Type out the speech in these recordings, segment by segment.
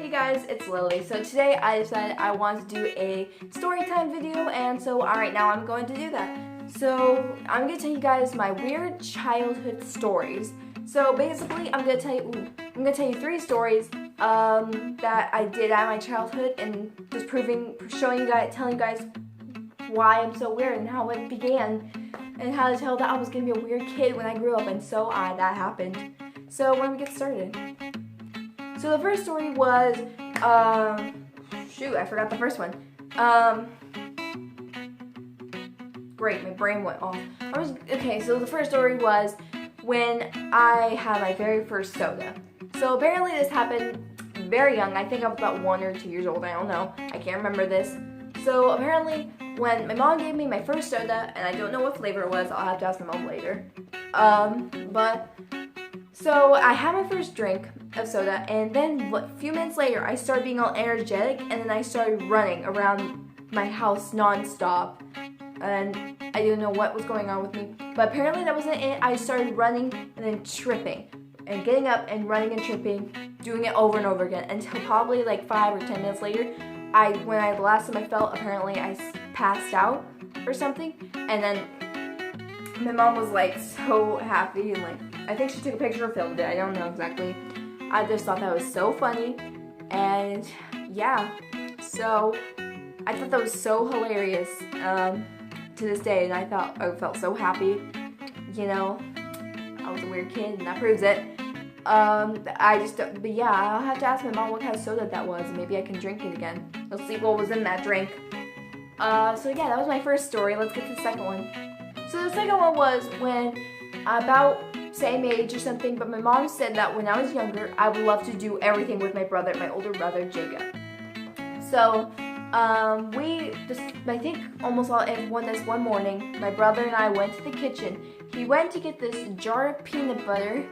Hey guys, it's Lily. So today I decided I want to do a story time video, and so alright, now I'm going to do that. So I'm going to tell you guys my weird childhood stories. So basically I'm going to tell you 3 stories that I did at my childhood, and just telling you guys why I'm so weird and how it began, and how to tell that I was going to be a weird kid when I grew up, and so that happened. So we're going to get started. So the first story was, shoot, I forgot the first one. Great, my brain went off. Okay, so the first story was when I had my very first soda. So apparently this happened very young. I think I was about 1 or 2 years old. I don't know. I can't remember this. So apparently when my mom gave me my first soda, and I don't know what flavor it was, I'll have to ask my mom later. So I had my first drink of soda, and then a few minutes later I started being all energetic, and then I started running around my house non-stop, and I didn't know what was going on with me, but apparently that wasn't it. I started running and then tripping and getting up and running and tripping, doing it over and over again until probably like 5 or 10 minutes later, the last time I felt, apparently I passed out or something, and then my mom was like so happy, and like I think she took a picture or filmed it. I don't know exactly. I just thought that was so funny, and yeah, so I thought that was so hilarious to this day, and I felt so happy. You know, I was a weird kid, and that proves it. But yeah, I'll have to ask my mom what kind of soda that was, and maybe I can drink it again. Let's see what was in that drink. So yeah, that was my first story. Let's get to the second one. So the second one was when about same age or something, but my mom said that when I was younger, I would love to do everything with my older brother, Jacob. So, I think almost one morning, my brother and I went to the kitchen. He went to get this jar of peanut butter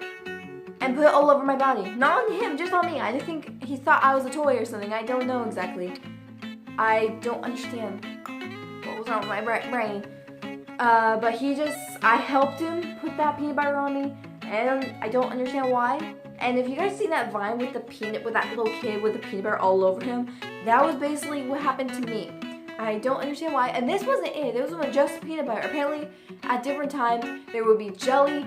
and put it all over my body. Not on him, just on me. I think he thought I was a toy or something. I don't know exactly. I don't understand what was wrong with my brain. But I helped him put that peanut butter on me, and I don't understand why. And if you guys seen that Vine with that little kid with the peanut butter all over him, that was basically what happened to me. I don't understand why. And this wasn't it. This wasn't just peanut butter. Apparently, at different times, there would be jelly,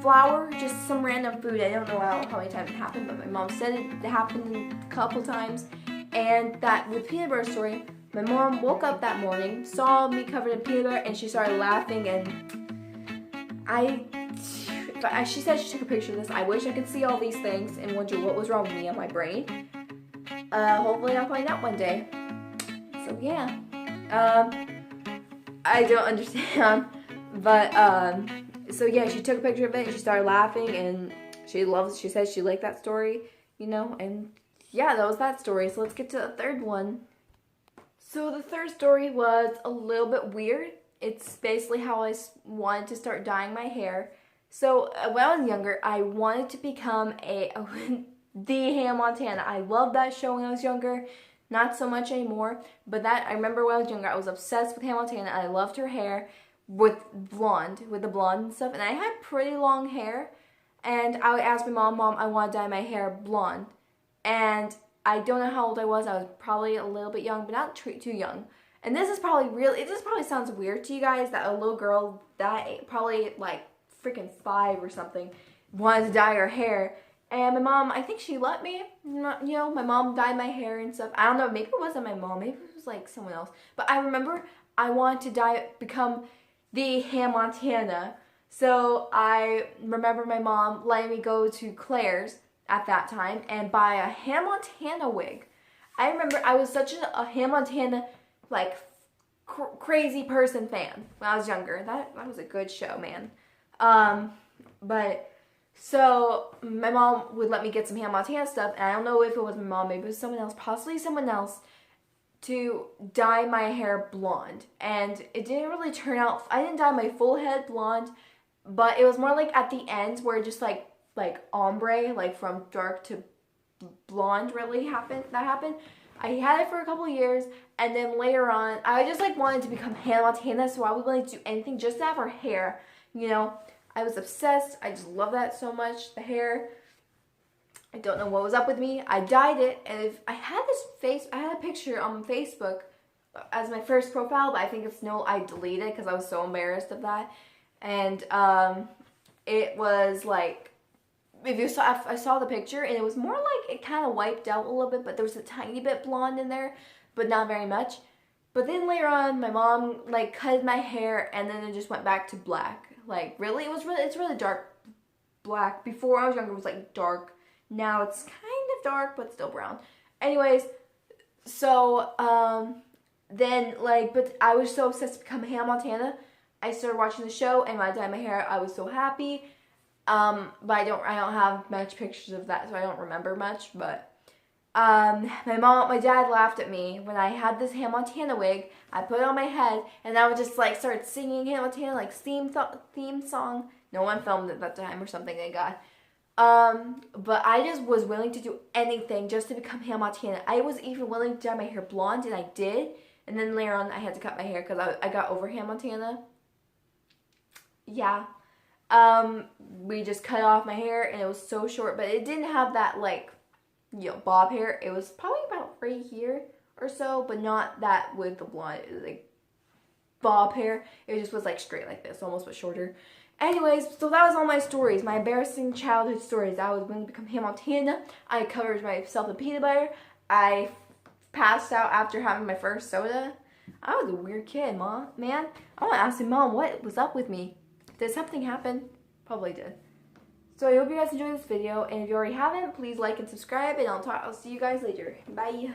flour, just some random food. I don't know how many times it happened, but my mom said it happened a couple times. And that with peanut butter story, my mom woke up that morning, saw me covered in peanut butter, and she started laughing, and she said she took a picture of this. I wish I could see all these things and wonder what was wrong with me and my brain. Hopefully I'll find out one day. So yeah, I don't understand, but so yeah, she took a picture of it and she started laughing, and she said she liked that story, you know, and yeah, that was that story. So let's get to the third one. So the third story was a little bit weird. It's basically how I wanted to start dyeing my hair. So when I was younger, I wanted to become the Hannah Montana. I loved that show when I was younger. Not so much anymore, but I remember when I was younger, I was obsessed with Hannah Montana. I loved her hair with the blonde and stuff. And I had pretty long hair, and I would ask my mom, I want to dye my hair blonde. And I don't know how old I was. I was probably a little bit young, but not too young. And this probably sounds weird to you guys, that a little girl that probably like freaking 5 or something wanted to dye her hair. And my mom, I think she let me, you know, my mom dyed my hair and stuff. I don't know, maybe it wasn't my mom, maybe it was like someone else. But I remember I wanted to become the Hannah Montana. So I remember my mom letting me go to Claire's at that time and buy a Hannah Montana wig. I remember I was such a Hannah Montana like crazy person fan when I was younger. That was a good show, man. But so my mom would let me get some Hannah Montana stuff, and I don't know if it was my mom, maybe it was someone else, possibly someone else, to dye my hair blonde. And it didn't really turn out, I didn't dye my full head blonde, but it was more like at the ends where it just like ombre, like from dark to blonde that happened. I had it for a couple years, and then later on, I just like wanted to become Hannah Montana, so I would willing to do anything just to have her hair, you know. I was obsessed. I just love that so much, the hair. I don't know what was up with me. I dyed it, and if I had I had a picture on Facebook as my first profile, but I think it's no, I deleted it because I was so embarrassed of that. And it was like, if you saw, I saw the picture, and it was more like it kind of wiped out a little bit, but there was a tiny bit blonde in there, but not very much. But then later on, my mom like cut my hair, and then it just went back to black. Like really, it's really dark black. Before I was younger, it was like dark. Now it's kind of dark, but still brown. Anyways, so then like, but I was so obsessed to become Hannah Montana. I started watching the show, and when I dyed my hair, I was so happy. But I don't have much pictures of that, so I don't remember much. But my dad laughed at me when I had this Hannah Montana wig. I put it on my head, and I would just like start singing Hannah Montana like theme song. No one filmed it at that time or something, thank God. But I just was willing to do anything just to become Hannah Montana. I was even willing to dye my hair blonde, and I did. And then later on, I had to cut my hair because I got over Hannah Montana. Yeah. We just cut off my hair, and it was so short, but it didn't have that like, you know, bob hair. It was probably about right here or so, but not that with the blonde, like bob hair. It just was like straight like this, almost but shorter. Anyways, so that was all my stories, my embarrassing childhood stories. I was going to become Hannah Montana. I covered myself in peanut butter. I passed out after having my first soda. I was a weird kid, Mom. Man, I want to ask my mom what was up with me. Did something happen? Probably did. So I hope you guys enjoyed this video, and if you already haven't, please like and subscribe, and I'll see you guys later. Bye.